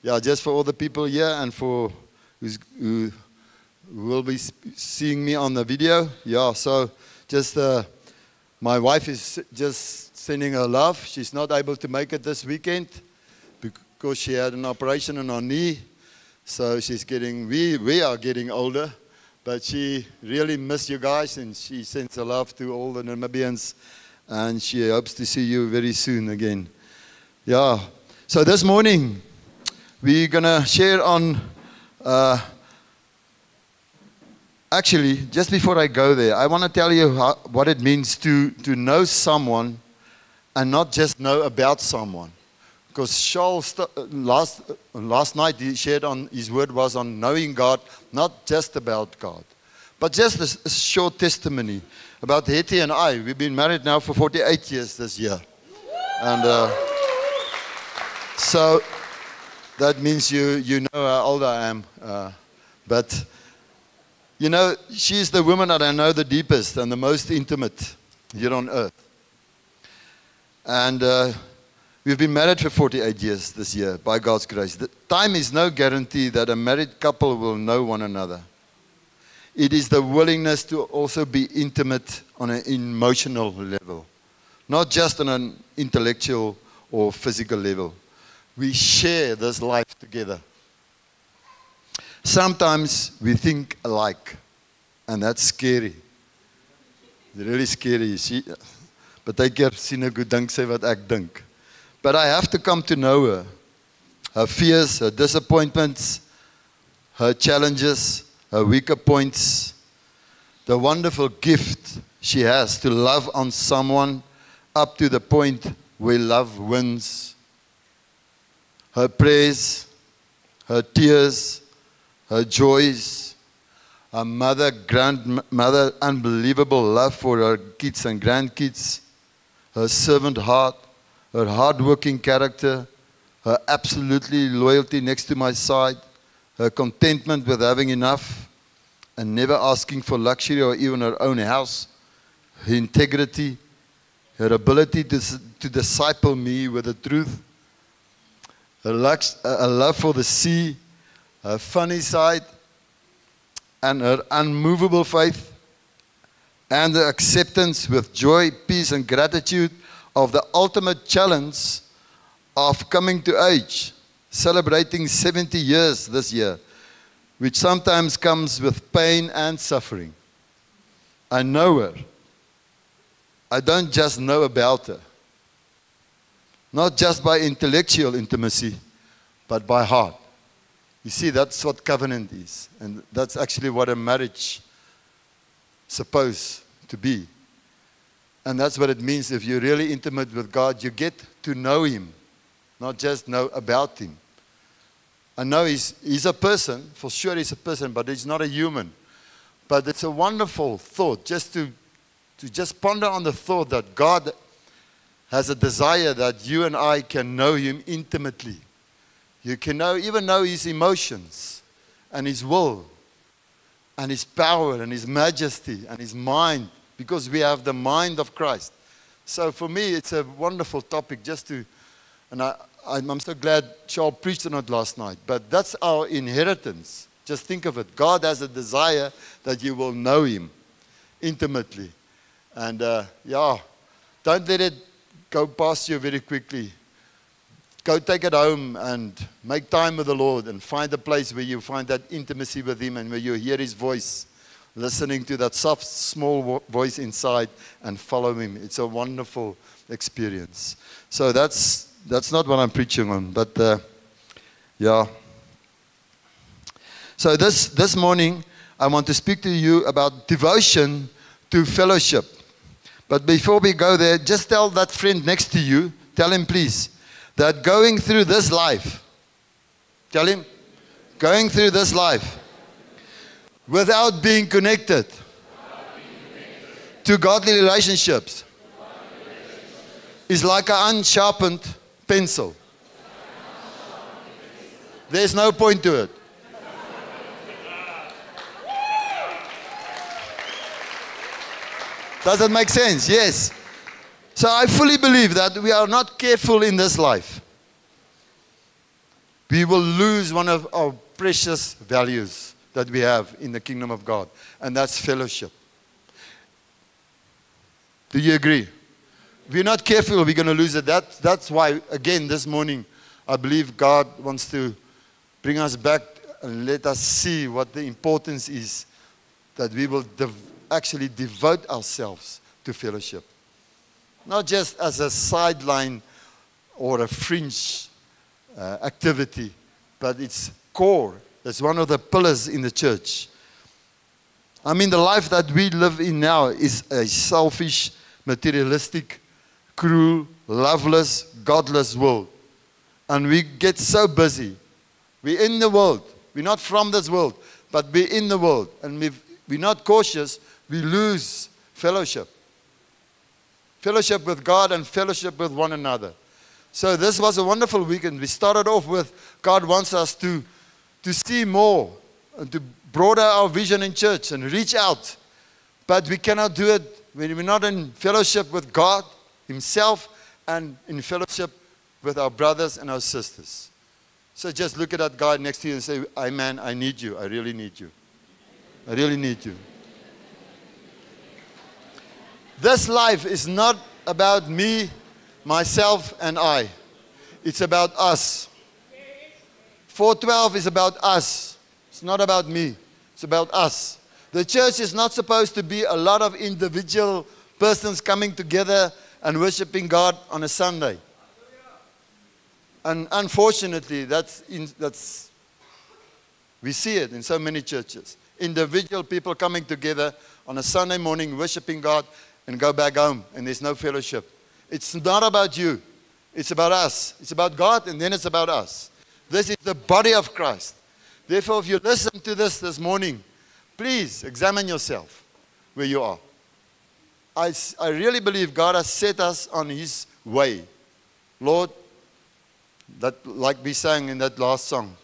yeah, just for all the people here and for who will be seeing me on the video. Yeah, so just my wife is just sending her love. She's not able to make it this weekend because she had an operation on her knee. So she's getting, we are getting older, but she really missed you guys, and she sends her love to all the Namibians, and she hopes to see you very soon again. Yeah, so this morning we're going to share on, actually, just before I go there, I want to tell you what it means to know someone and not just know about someone. Because Charles, last night he shared on, his word was on knowing God, not just about God. But just a short testimony about Hetty and I. We've been married now for 48 years this year. And so that means you know how old I am. But, you know, she's the woman that I know the deepest and the most intimate here on earth. And we've been married for 48 years this year, by God's grace. The time is no guarantee that a married couple will know one another. It is the willingness to also be intimate on an emotional level, not just on an intellectual or physical level. We share this life together. Sometimes we think alike, and that's scary. It's really scary, you see. Partykeer sien ek hoe dink sy wat ek dink. But I have to come to know her. Her fears, her disappointments, her challenges, her weaker points. The wonderful gift she has to love on someone up to the point where love wins. Her praise, her tears, her joys, her mother, grandmother, unbelievable love for her kids and grandkids, her servant heart, her hard-working character, her absolutely loyalty next to my side, her contentment with having enough and never asking for luxury or even her own house, her integrity, her ability to disciple me with the truth, her love for the sea, her funny side, and her unmovable faith, and the acceptance with joy, peace, and gratitude of the ultimate challenge of coming to age, celebrating 70 years this year, which sometimes comes with pain and suffering. I know her. I don't just know about her. Not just by intellectual intimacy, but by heart. You see, that's what covenant is. And that's actually what a marriage is supposed to be. And that's what it means. If you're really intimate with God, you get to know Him, not just know about Him. I know He's a person, for sure He's a person, but He's not a human. But it's a wonderful thought, just to just ponder on the thought that God has a desire that you and I can know Him intimately. You can even know His emotions and His will and His power and His majesty and His mind, because we have the mind of Christ. So for me, it's a wonderful topic just to, and I'm so glad Charles preached on it last night, but that's our inheritance. Just think of it. God has a desire that you will know Him intimately. And yeah, don't let it go past you very quickly. Go take it home and make time with the Lord and find a place where you find that intimacy with Him and where you hear His voice, listening to that soft, small voice inside and follow Him. It's a wonderful experience. So that's not what I'm preaching on, but yeah. So this morning, I want to speak to you about devotion to fellowship. But before we go there, just tell that friend next to you, tell him please, that going through this life, tell him, going through this life, without being connected to godly relationships is like an unsharpened pencil. There's no point to it. Does that make sense? Yes. So I fully believe that we are not careful in this life. we will lose one of our precious values that we have in the kingdom of God, and that's fellowship. Do you agree? If we're not careful, we're going to lose it. That's why, again, this morning, I believe God wants to bring us back and let us see what the importance is, that we will actually devote ourselves to fellowship. Not just as a sideline or a fringe activity, but it's core. It's one of the pillars in the church. I mean, the life that we live in now is a selfish, materialistic, cruel, loveless, godless world. And we get so busy. We're in the world. We're not from this world, but we're in the world. And if we're not cautious, we lose fellowship. Fellowship with God and fellowship with one another. So this was a wonderful weekend. We started off with God wants us to see more and to broaden our vision in church and reach out. But we cannot do it when we're not in fellowship with God Himself and in fellowship with our brothers and our sisters. So just look at that guy next to you and say, "Hey man, I need you. I really need you. I really need you." This life is not about me, myself, and I. It's about us. 412 is about us. It's not about me. It's about us. The church is not supposed to be a lot of individual persons coming together and worshiping God on a Sunday. And unfortunately, we see it in so many churches. Individual people coming together on a Sunday morning, worshiping God, and go back home, and there's no fellowship. It's not about you. It's about us. It's about God, and then it's about us. This is the body of Christ. Therefore, if you listen to this morning, please examine yourself where you are. I really believe God has set us on His way. Lord, that, like we sang in that last song,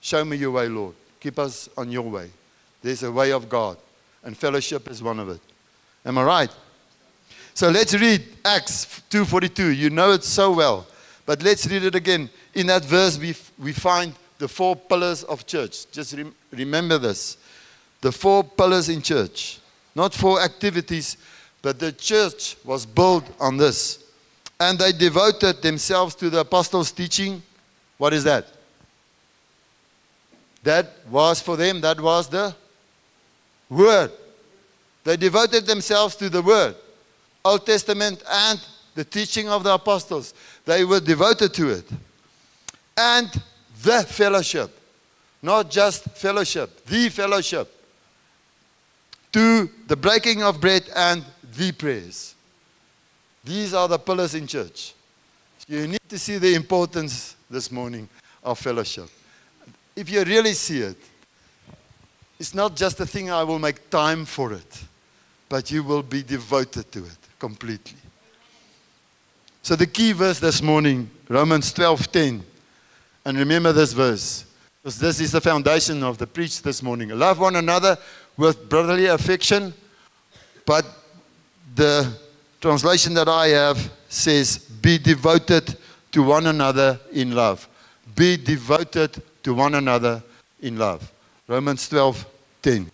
show me your way, Lord. Keep us on your way. There's a way of God, and fellowship is one of it. Am I right? So let's read Acts 2:42. You know it so well, but let's read it again. In that verse, we find the 4 pillars of church. Just remember this. The 4 pillars in church. Not 4 activities, but the church was built on this. And they devoted themselves to the apostles' teaching. What is that? That was for them, that was the Word. They devoted themselves to the Word. Old Testament and the teaching of the apostles. They were devoted to it. And the fellowship. Not just fellowship, the fellowship. To the breaking of bread and the prayers. These are the pillars in church. You need to see the importance this morning of fellowship. If you really see it, it's not just a thing I will make time for it, but you will be devoted to it completely. So the key verse this morning, Romans 12:10. And remember this verse, because this is the foundation of the preach this morning. Love one another with brotherly affection, but the translation that I have says, be devoted to one another in love. Be devoted to one another in love. Romans 12:10.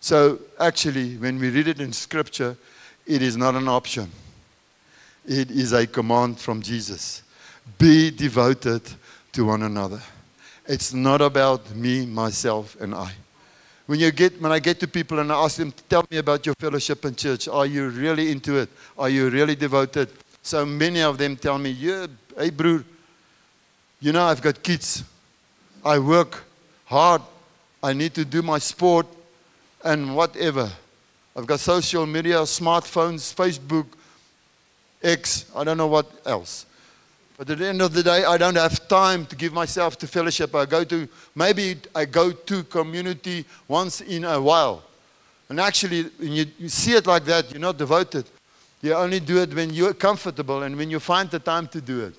So actually, when we read it in Scripture, it is not an option. It is a command from Jesus. Be devoted to one another. It's not about me, myself, and I. When I get to people and I ask them, tell me about your fellowship in church. Are you really into it? Are you really devoted? So many of them tell me, yeah, hey, broer, you know, I've got kids. I work hard. I need to do my sport and whatever. I've got social media, smartphones, Facebook, X, I don't know what else. But at the end of the day, I don't have time to give myself to fellowship. Maybe I go to community once in a while. And actually, when you see it like that, you're not devoted. You only do it when you're comfortable and when you find the time to do it.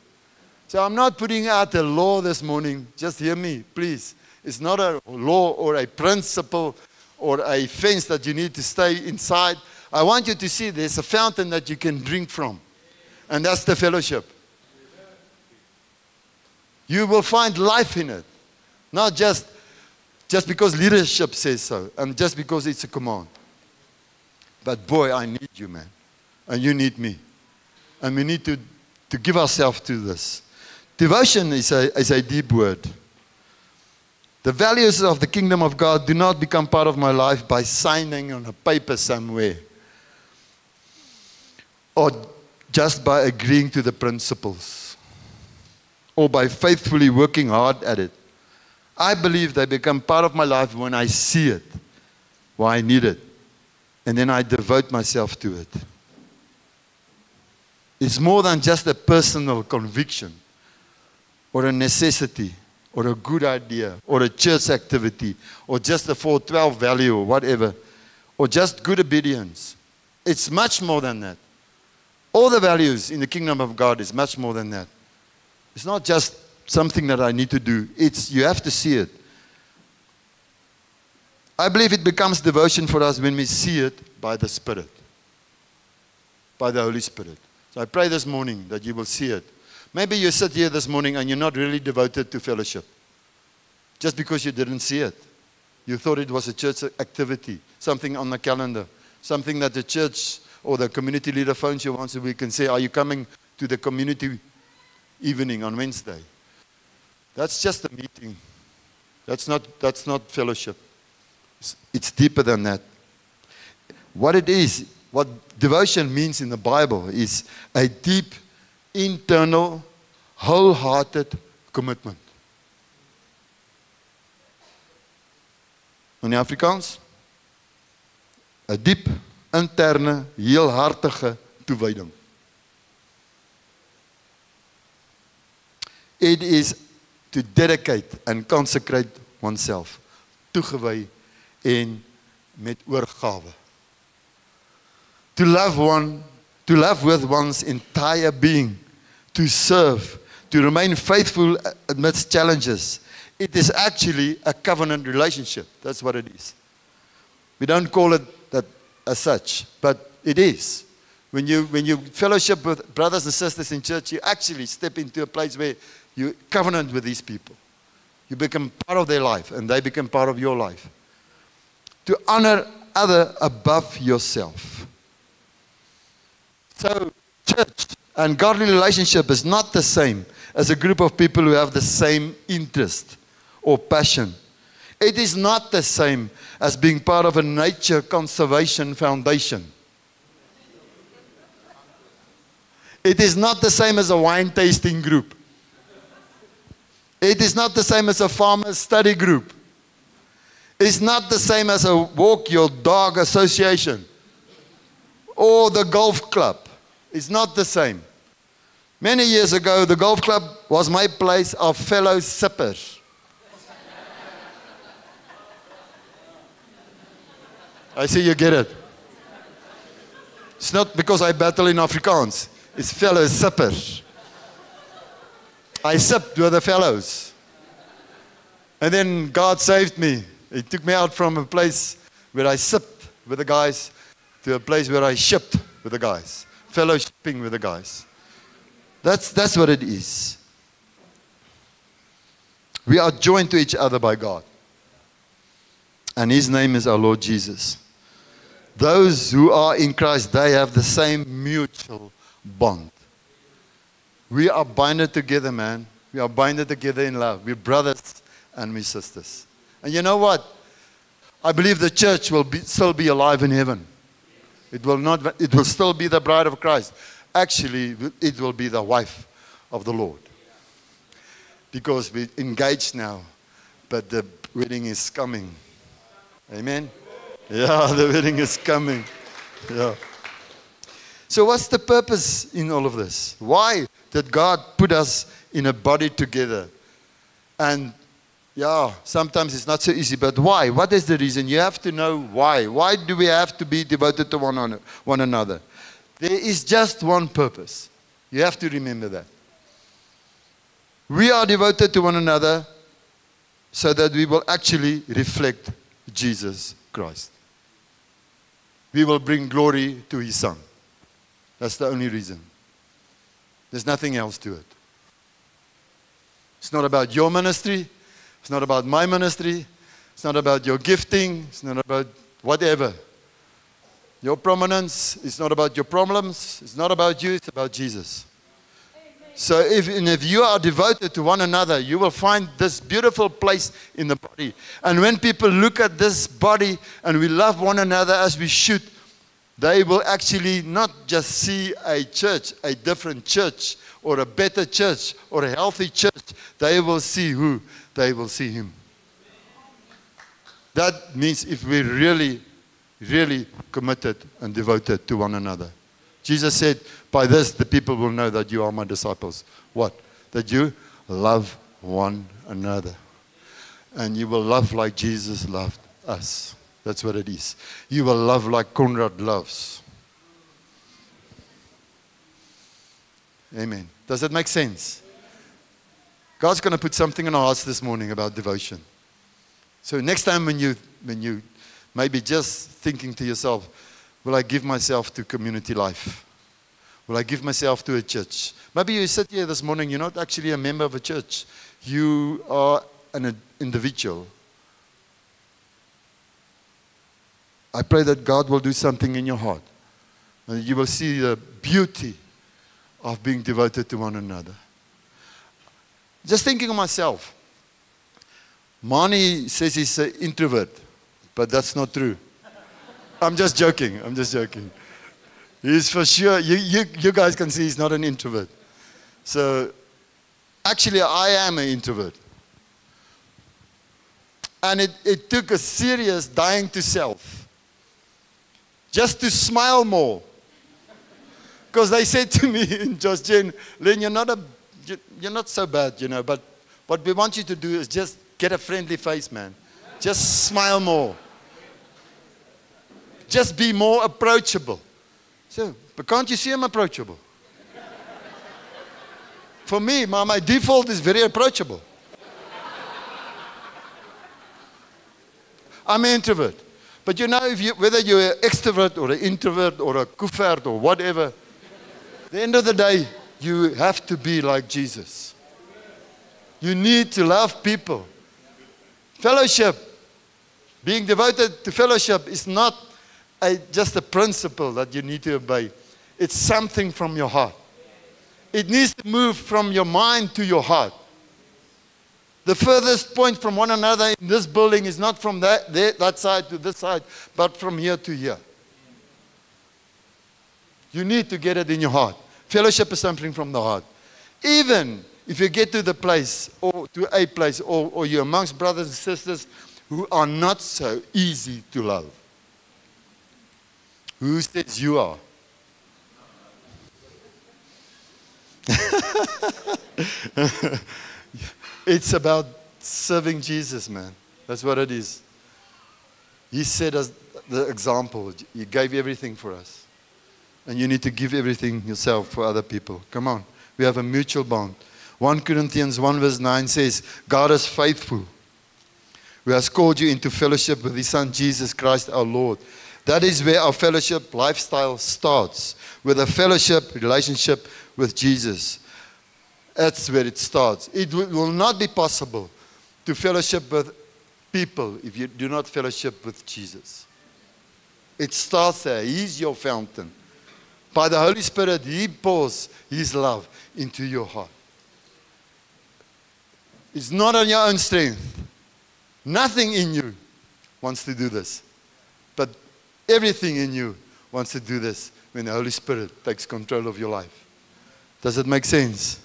So I'm not putting out a law this morning. Just hear me, please. It's not a law or a principle or a fence that you need to stay inside. I want you to see there's a fountain that you can drink from. And that's the fellowship. You will find life in it. Not just because leadership says so, and just because it's a command. But boy, I need you, man. And you need me. And we need to give ourselves to this. Devotion is a deep word. The values of the kingdom of God do not become part of my life by signing on a paper somewhere. Or just by agreeing to the principles. Or by faithfully working hard at it. I believe they become part of my life when I see it. Why I need it. And then I devote myself to it. It's more than just a personal conviction. Or a necessity. Or a good idea. Or a church activity. Or just a 412 value or whatever. Or just good obedience. It's much more than that. All the values in the kingdom of God is much more than that. It's not just something that I need to do. You have to see it. I believe it becomes devotion for us when we see it by the Spirit. By the Holy Spirit. So I pray this morning that you will see it. Maybe you sit here this morning and you're not really devoted to fellowship. Just because you didn't see it. You thought it was a church activity. Something on the calendar. Something that the church or the community leader phones you once a week and say, are you coming to the community evening on Wednesday? That's just a meeting. That's not fellowship. It's deeper than that. What it is, what devotion means in the Bible is a deep, internal, wholehearted commitment. In Afrikaans, 'n diep, interne, heelhartige toewyding. It is to dedicate and consecrate oneself. Toegewy en met oorgawe. To love with one's entire being. To serve. To remain faithful amidst challenges. It is actually a covenant relationship. That's what it is. We don't call it that as such, but it is. When you fellowship with brothers and sisters in church, you actually step into a place where you covenant with these people. You become part of their life, and they become part of your life. To honor other above yourself. So, church and godly relationship is not the same as a group of people who have the same interest or passion. It is not the same as being part of a nature conservation foundation. It is not the same as a wine tasting group. It is not the same as a farmer's study group. It's not the same as a walk your dog association or the golf club. It's not the same. Many years ago, the golf club was my place of fellow sippers. I see you get it. It's not because I battle in Afrikaans. It's fellow sippers. I sipped with the fellows. And then God saved me. He took me out from a place where I sipped with the guys to a place where I shipped with the guys. Fellowshipping with the guys. That's what it is. We are joined to each other by God. And His name is our Lord Jesus. Those who are in Christ, they have the same mutual bond. We are binded together, man. We are binded together in love. We're brothers and we're sisters. And you know what? I believe the church will still be alive in heaven. It will still be the bride of Christ. Actually, it will be the wife of the Lord. Because we're engaged now, but the wedding is coming. Amen? Yeah, the wedding is coming. Yeah. So what's the purpose in all of this? Why did God put us in a body together? And yeah, sometimes it's not so easy, but why? What is the reason? You have to know why. Why do we have to be devoted to one another? There is just one purpose. You have to remember that. We are devoted to one another so that we will actually reflect Jesus Christ. We will bring glory to His Son. That's the only reason. There's nothing else to it. It's not about your ministry. It's not about my ministry. It's not about your gifting. It's not about whatever. Your prominence is not about your problems. It's not about you. It's about Jesus. So if you are devoted to one another, you will find this beautiful place in the body. And when people look at this body and we love one another as we should, they will actually not just see a church, a different church, or a better church, or a healthy church. They will see who? They will see Him. That means if we're really, really committed and devoted to one another. Jesus said, by this the people will know that you are my disciples. What? That you love one another. And you will love like Jesus loved us. That's what it is. You will love like Conrad loves. Amen. Does that make sense? God's going to put something in our hearts this morning about devotion. So next time when you maybe just thinking to yourself, will I give myself to community life? Will I give myself to a church? Maybe you sit here this morning, you're not actually a member of a church. You are an individual. I pray that God will do something in your heart. And you will see the beauty of being devoted to one another. Just thinking of myself. Mani says he's an introvert, but that's not true. I'm just joking. He's for sure, you guys can see he's not an introvert. So, actually I am an introvert. And it took a serious dying to self. Just to smile more. Because they said to me in Just Jen, Len, you're not so bad, but what we want you to do is just get a friendly face, man. Just smile more. Just be more approachable. So, but can't you see I'm approachable? For me, my default is very approachable. I'm an introvert. But whether you're an extrovert or an introvert or a kuffert or whatever, at the end of the day, you have to be like Jesus. You need to love people. Fellowship, being devoted to fellowship is not just a principle that you need to obey. It's something from your heart. It needs to move from your mind to your heart. The furthest point from one another in this building is not from that side to this side, but from here to here. You need to get it in your heart. Fellowship is something from the heart. Even if you get to the place, or to a place, or you're amongst brothers and sisters who are not so easy to love. Who says you are? It's about serving Jesus, man. That's what it is. He set us the example. He gave everything for us. And you need to give everything yourself for other people. Come on. We have a mutual bond. 1 Corinthians 1 verse 9 says, God is faithful, who has called you into fellowship with His Son, Jesus Christ our Lord. That is where our fellowship lifestyle starts, with a fellowship relationship with Jesus. That's where it starts. It will not be possible to fellowship with people if you do not fellowship with Jesus. It starts there. He's your fountain. By the Holy Spirit, He pours His love into your heart. It's not on your own strength. Nothing in you wants to do this. But everything in you wants to do this when the Holy Spirit takes control of your life. Does it make sense?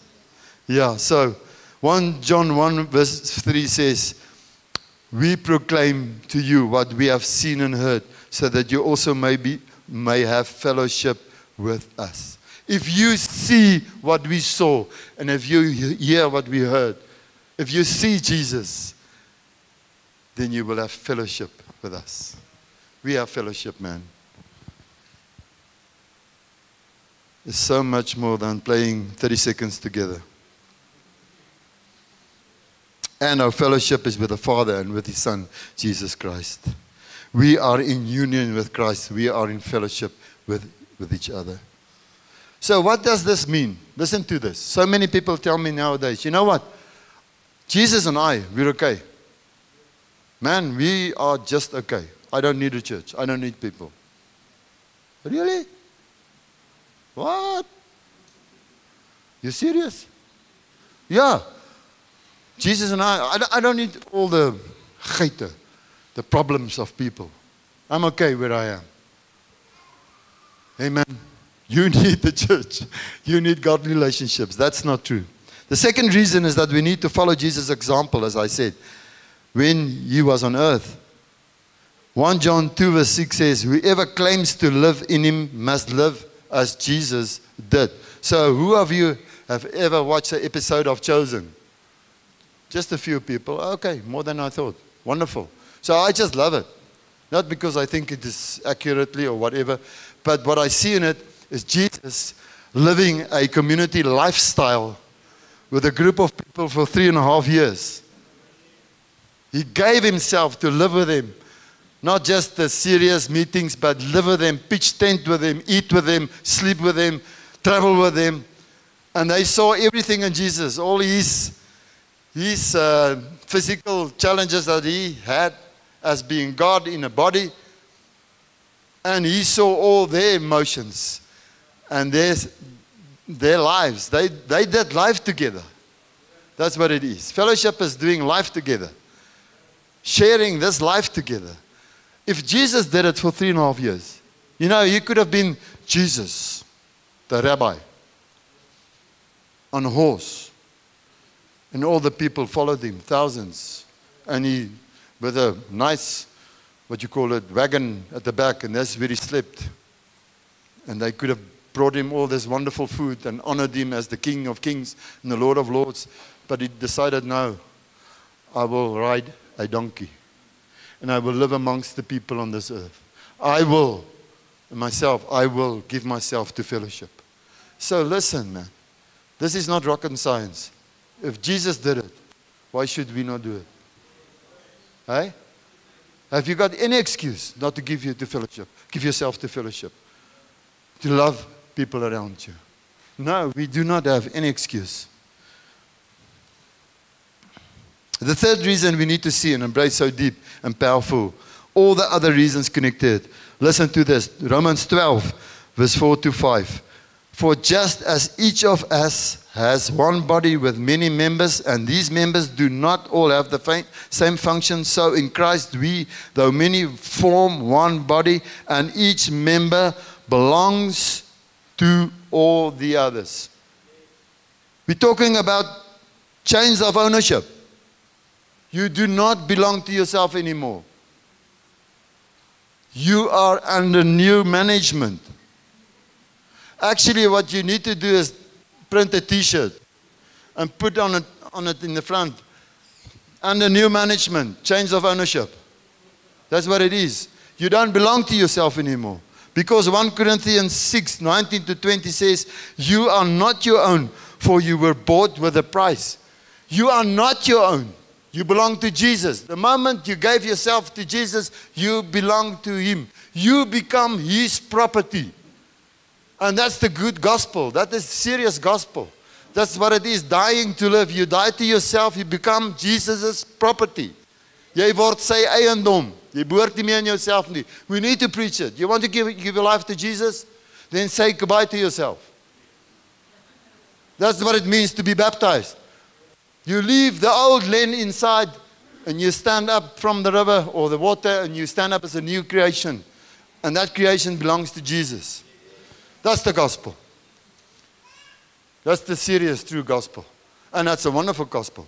Yeah, so 1 John 1 verse 3 says, we proclaim to you what we have seen and heard, so that you also may have fellowship with us. If you see what we saw, and if you hear what we heard, if you see Jesus, then you will have fellowship with us. We have fellowship, man. It's so much more than playing 30 seconds together. And our fellowship is with the Father and with His Son, Jesus Christ. We are in union with Christ. We are in fellowship with each other. So what does this mean? Listen to this. So many people tell me nowadays, you know what? Jesus and I, we're okay. Man, we are just okay. I don't need a church. I don't need people. Really? What? You serious? Yeah. Jesus and I don't need all the geite, the problems of people. I'm okay where I am. Amen. You need the church. You need godly relationships. That's not true. The second reason is that we need to follow Jesus' example, as I said, when he was on earth. 1 John 2 verse 6 says, whoever claims to live in him must live as Jesus did. So who of you have ever watched an episode of Chosen? Just a few people. Okay, more than I thought. Wonderful. So I just love it. Not because I think it is accurately or whatever, but what I see in it is Jesus living a community lifestyle with a group of people for 3.5 years. He gave himself to live with them. Not just the serious meetings, but live with them, pitch tent with them, eat with them, sleep with them, travel with them. And they saw everything in Jesus, all his physical challenges that he had as being God in a body. And he saw all their emotions and their lives. They did life together. That's what it is. Fellowship is doing life together. Sharing this life together. If Jesus did it for 3.5 years, you know, he could have been Jesus, the rabbi, on a horse. And all the people followed him, thousands. And he, with a nice, what you call it, wagon at the back, and that's where he slept. And they could have brought him all this wonderful food and honored him as the King of Kings and the Lord of Lords. But he decided, no, I will ride a donkey. And I will live amongst the people on this earth. I will give myself to fellowship. So listen, man. This is not rocket science. If Jesus did it, why should we not do it? Hey? Have you got any excuse not to give yourself to fellowship? To love people around you? No, we do not have any excuse. The third reason we need to see and embrace so deep and powerful, all the other reasons connected. Listen to this, Romans 12, verse 4 to 5. For just as each of us has one body with many members, and these members do not all have the same function, so in Christ we, though many, form one body, and each member belongs to all the others. We're talking about chains of ownership. You do not belong to yourself anymore. You are under new management. Actually, what you need to do is print a t-shirt and put on it in the front. Under new management, change of ownership. That's what it is. You don't belong to yourself anymore. Because 1 Corinthians 6, 19 to 20 says, you are not your own, for you were bought with a price. You are not your own. You belong to Jesus. The moment you gave yourself to Jesus, you belong to him. You become his property. And that's the good gospel. That is serious gospel. That's what it is, dying to live. You die to yourself, you become Jesus' property. Jy word sy eiendom. Jy behoort nie meer aan jouself nie. We need to preach it. You want to give your life to Jesus? Then say goodbye to yourself. That's what it means to be baptized. You leave the old Len inside and you stand up from the river or the water and you stand up as a new creation. And that creation belongs to Jesus. That's the gospel. That's the serious, true gospel. And that's a wonderful gospel.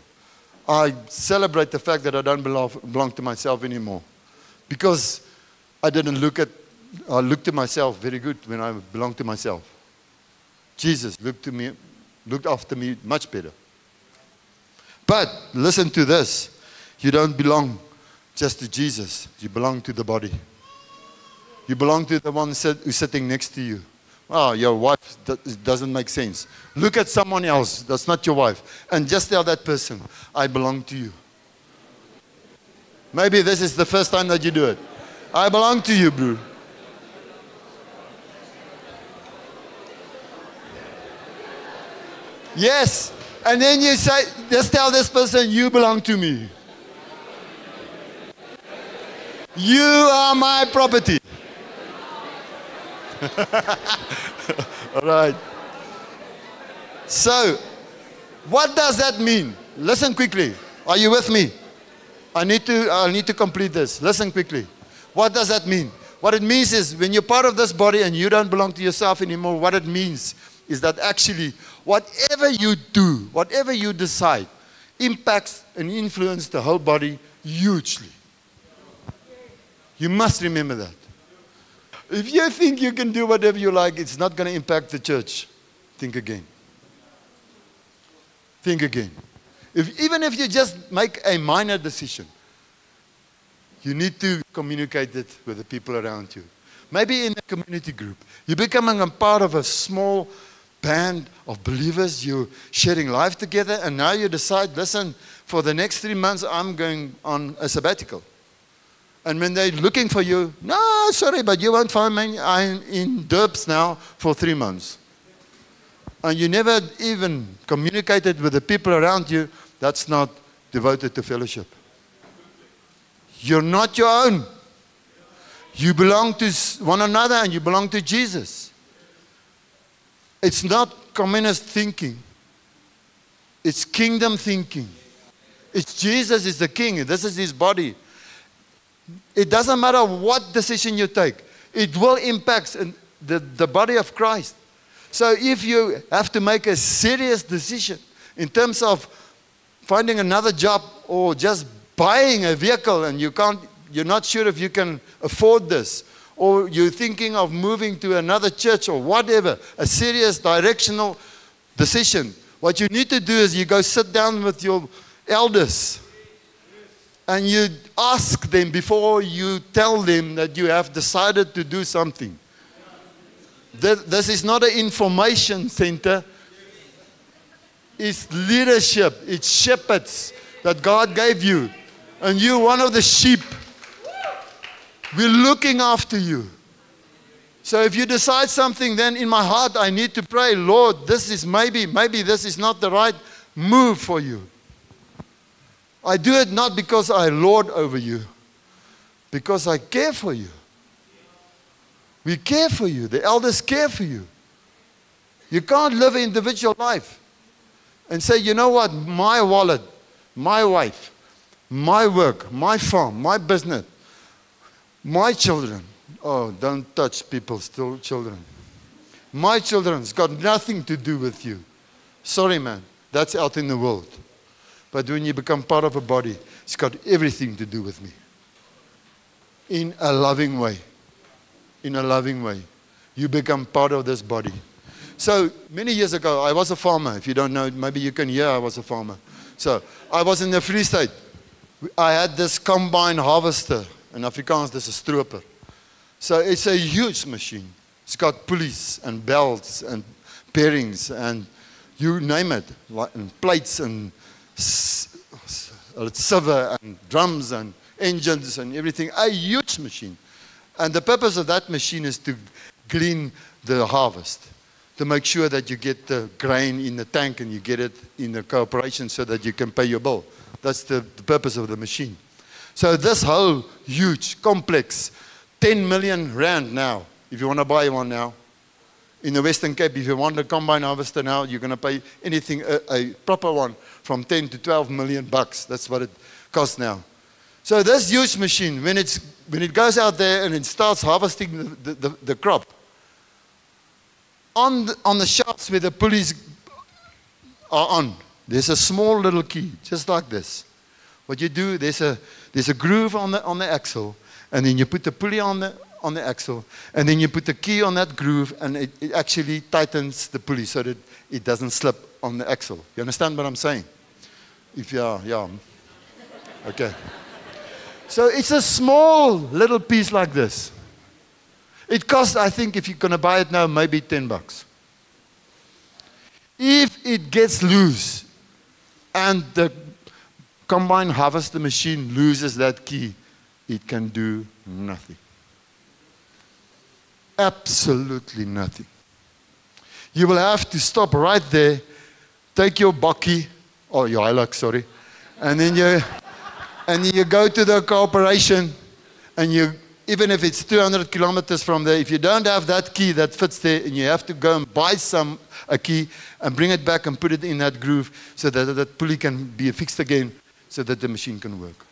I celebrate the fact that I don't belong to myself anymore. Because I looked at myself very good when I belonged to myself. Jesus looked after me much better. But listen to this. You don't belong just to Jesus. You belong to the body. You belong to the one who's sitting next to you. Oh, your wife doesn't make sense. Look at someone else that's not your wife and just tell that person, I belong to you. Maybe this is the first time that you do it. I belong to you, bro. Yes, And then you say, just tell this person, you belong to me. You are my property. All right. So, what does that mean? Listen quickly. Are you with me? I need to complete this. Listen quickly. What does that mean? What it means is when you're part of this body and you don't belong to yourself anymore, what it means is that actually whatever you do, whatever you decide, impacts and influences the whole body hugely. You must remember that. If you think you can do whatever you like, it's not going to impact the church. Think again. Think again. Even if you just make a minor decision, you need to communicate it with the people around you. Maybe in a community group. You're becoming a part of a small band of believers. You're sharing life together. And now you decide, listen, for the next 3 months, I'm going on a sabbatical. And when they're looking for you, no, sorry, but you won't find me. I'm in Durbs now for 3 months. And you never even communicated with the people around you. That's not devoted to fellowship. You're not your own. You belong to one another and you belong to Jesus. It's not communist thinking. It's kingdom thinking. It's Jesus is the king. This is his body. It doesn't matter what decision you take. It will impact the body of Christ. So if you have to make a serious decision in terms of finding another job or just buying a vehicle and you're not sure if you can afford this, or you're thinking of moving to another church or whatever, a serious directional decision, what you need to do is you go sit down with your elders and you ask them before you tell them that you have decided to do something. This is not an information center. It's leadership. It's shepherds that God gave you. And you're one of the sheep. We're looking after you. So if you decide something, then in my heart I need to pray, Lord, this is maybe this is not the right move for you. I do it not because I lord over you, because I care for you. We care for you. The elders care for you. You can't live an individual life and say, you know what, my wallet, my wife, my work, my farm, my business, my children. Oh, don't touch people's children. My children's got nothing to do with you. Sorry, man. That's out in the world. But when you become part of a body, it's got everything to do with me. In a loving way. In a loving way. You become part of this body. So, many years ago, I was a farmer. If you don't know, maybe you can hear I was a farmer. So, I was in the Free State. I had this combine harvester. In Afrikaans, this is stroper. So, it's a huge machine. It's got pulleys and belts and bearings and you name it. And plates and silver and drums and engines and everything. A huge machine. And the purpose of that machine is to glean the harvest. To make sure that you get the grain in the tank and you get it in the corporation so that you can pay your bill. That's the purpose of the machine. So this whole huge, complex, 10 million rand now, if you want to buy one now, in the Western Cape, if you want a combine harvester now, you're going to pay anything, a proper one, from 10 to 12 million bucks. That's what it costs now. So this huge machine, when it goes out there and it starts harvesting the crop, on the shafts where the pulleys are on, there's a small little key, just like this. What you do, there's a groove on the axle, and then you put the pulley on the axle, and then you put the key on that groove, and it actually tightens the pulley so that it doesn't slip on the axle. You understand what I'm saying? Yeah. Okay. So it's a small little piece like this. It costs, I think, if you're going to buy it now, maybe 10 bucks. If it gets loose and the combine harvester machine loses that key, it can do nothing. Absolutely nothing. You will have to stop right there, take your bakkie, or your Hilux, sorry, and then you go to the corporation, and you, even if it's 200 kilometers from there, if you don't have that key that fits there, and you have to go and buy a key and bring it back and put it in that groove so that that pulley can be fixed again so that the machine can work.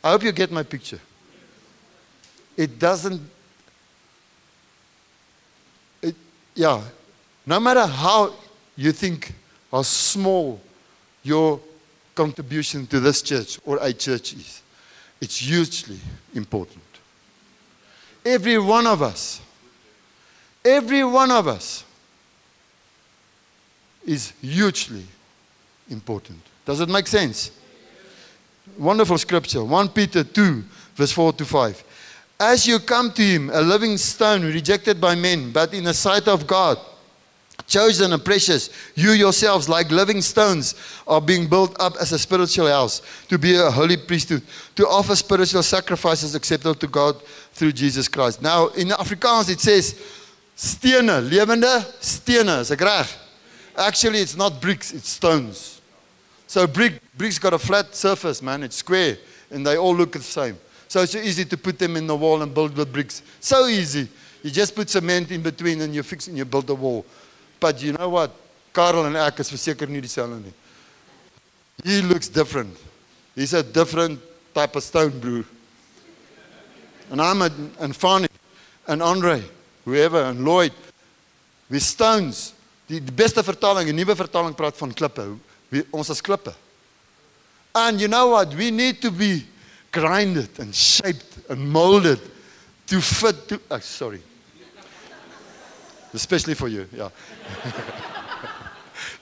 I hope you get my picture. It doesn't, no matter how you think, how small your contribution to this church or a church is, it's hugely important. Every one of us is hugely important. Does it make sense? Wonderful scripture. 1 Peter 2, verse 4 to 5. As you come to him, a living stone rejected by men, but in the sight of God, chosen and precious, you yourselves, like living stones, are being built up as a spiritual house, to be a holy priesthood, to offer spiritual sacrifices acceptable to God through Jesus Christ. Now, in Afrikaans it says, stene, lewende stene, is ek reg? Actually, it's not bricks, it's stones. So bricks got a flat surface, man, it's square, and they all look the same. So it's so easy to put them in the wall and build with bricks. So easy. You just put cement in between and you fix and you build a wall. But you know what? Karel and ek is verseker nie dieselfde nie. He looks different. He's a different type of stone, bro. And and Fanny, and Andre, whoever, and Lloyd. We're stones. Die beste vertaling, die nuwe vertaling praat van klippe. Ons is klippe. And you know what? We need to be grinded and shaped and molded to fit to, sorry. Especially for you, yeah.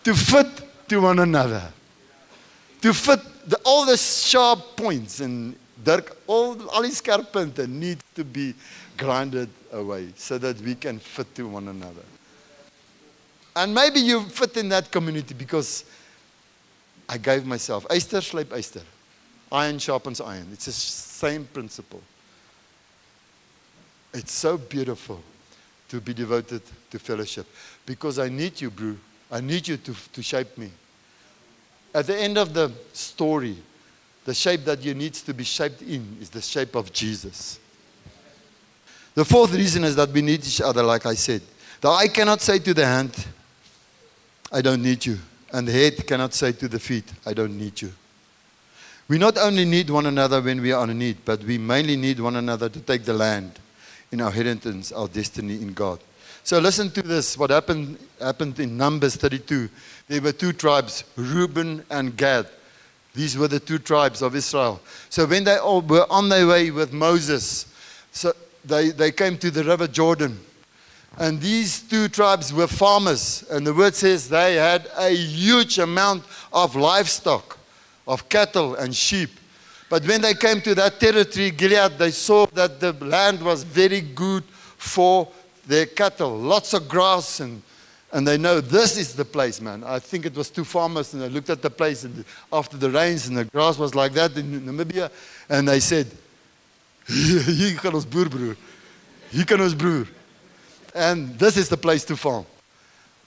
To fit to one another. To fit all the sharp points and all die skerp punte need to be grinded away so that we can fit to one another. And maybe you fit in that community because I gave myself. Yster slyp yster. Iron sharpens iron. It's the same principle. It's so beautiful to be devoted to fellowship because I need you, bro. I need you to shape me. At the end of the story, the shape that you need to be shaped in is the shape of Jesus. The fourth reason is that we need each other, like I said. The eye cannot say to the hand, I don't need you. And the head cannot say to the feet, I don't need you. We not only need one another when we are in need, but we mainly need one another to take the land in our inheritance, our destiny in God. So listen to this, what happened in Numbers 32. There were two tribes, Reuben and Gad. These were the two tribes of Israel. So when they all were on their way with Moses, so they came to the river Jordan. And these two tribes were farmers. And the word says they had a huge amount of livestock, of cattle and sheep. But when they came to that territory, Gilead, they saw that the land was very good for their cattle. Lots of grass, and they know this is the place, man. I think it was two farmers, and they looked at the place and after the rains, and the grass was like that in Namibia. And they said, hier kan ons boer, broer. Hier kan ons broer. And this is the place to farm.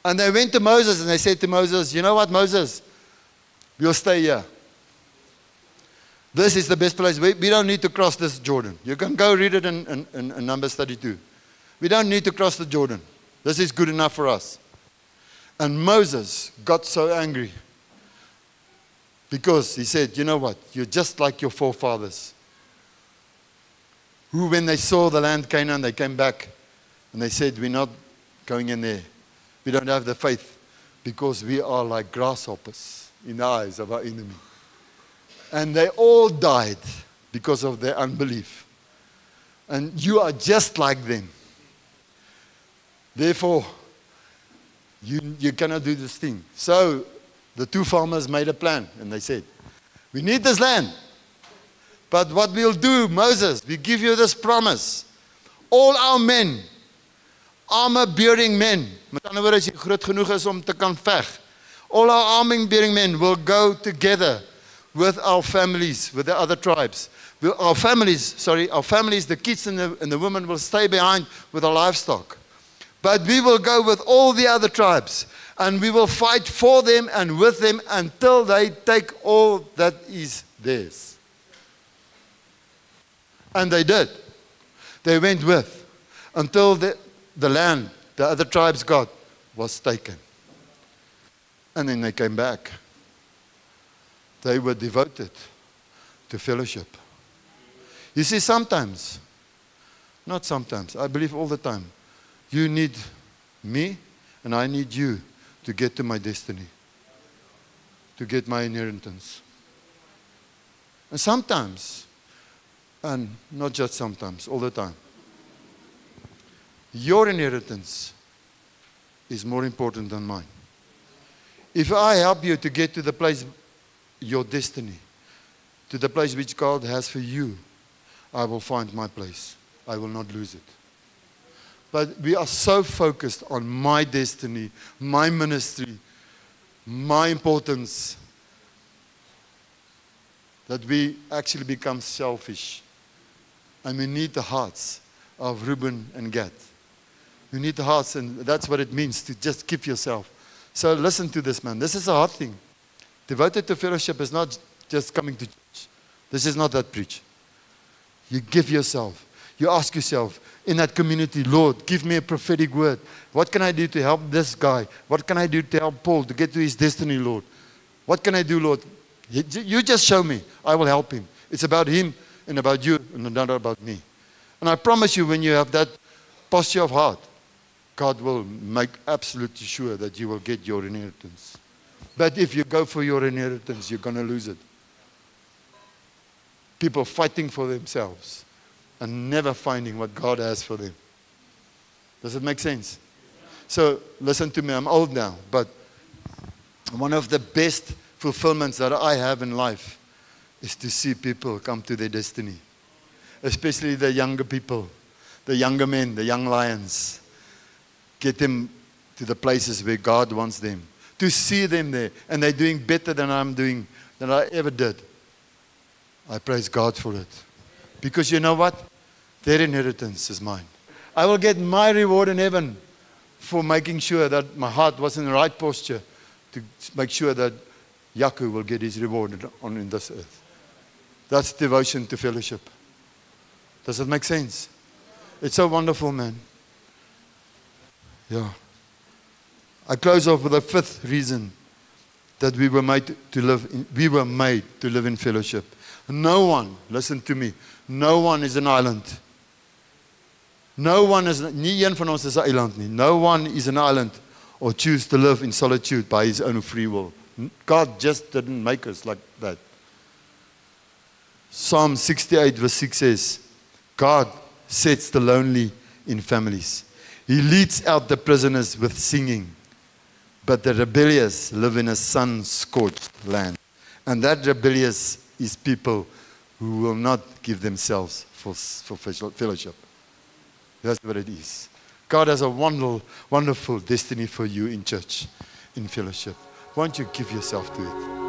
And they went to Moses, and they said to Moses, you know what, Moses? We'll stay here. This is the best place. We don't need to cross this Jordan. You can go read it in Numbers 32. We don't need to cross the Jordan. This is good enough for us. And Moses got so angry because he said, you know what? You're just like your forefathers, who when they saw the land Canaan, they came back and they said, we're not going in there. We don't have the faith because we are like grasshoppers in the eyes of our enemy. And they all died because of their unbelief. And you are just like them. Therefore, you cannot do this thing. So the two farmers made a plan and they said, we need this land. But what we'll do, Moses, we give you this promise. All our men, armor-bearing men, met ander woorde, as jy groot genoeg is om te kan veg, all our armor-bearing men will go together with our families, with the other tribes. Our families, the kids and the women will stay behind with the livestock. But we will go with all the other tribes. And we will fight for them and with them until they take all that is theirs. And they did. They went with until the land the other tribes got was taken. And then they came back. They were devoted to fellowship. You see, sometimes, not sometimes, I believe all the time, you need me and I need you to get to my destiny, to get my inheritance. And sometimes, and not just sometimes, all the time, your inheritance is more important than mine. If I help you to get to the place, your destiny, to the place which God has for you, I will find my place. I will not lose it. But we are so focused on my destiny, my ministry, my importance, that we actually become selfish. And we need the hearts of Reuben and Gad. You need the hearts, and that's what it means to just keep yourself. So listen to this, man. This is a hard thing. Devoted to fellowship is not just coming to church. This is not that preach. You give yourself. You ask yourself in that community, Lord, give me a prophetic word. What can I do to help this guy? What can I do to help Paul to get to his destiny, Lord? What can I do, Lord? You just show me. I will help him. It's about him and about you and not about me. And I promise you, when you have that posture of heart, God will make absolutely sure that you will get your inheritance. But if you go for your inheritance, you're going to lose it. People fighting for themselves and never finding what God has for them. Does it make sense? So listen to me, I'm old now, but one of the best fulfillments that I have in life is to see people come to their destiny. Especially the younger people, the younger men, the young lions. Get them to the places where God wants them. To see them there. And they're doing better than I ever did. I praise God for it. Because you know what? Their inheritance is mine. I will get my reward in heaven for making sure that my heart was in the right posture to make sure that Yaku will get his reward in this earth. That's devotion to fellowship. Does it make sense? It's so wonderful, man. Yeah. I close off with a fifth reason that we were made to live in fellowship. No one, listen to me, no one is an island. No one is, nie een van ons is 'n eiland nie. No one is an island or choose to live in solitude by his own free will. God just didn't make us like that. Psalm 68 verse 6 says, God sets the lonely in families. He leads out the prisoners with singing, but the rebellious live in a sun-scorched land. And that rebellious is people who will not give themselves for fellowship. That's what it is. God has a wonderful, wonderful destiny for you in church, in fellowship. Why don't you give yourself to it?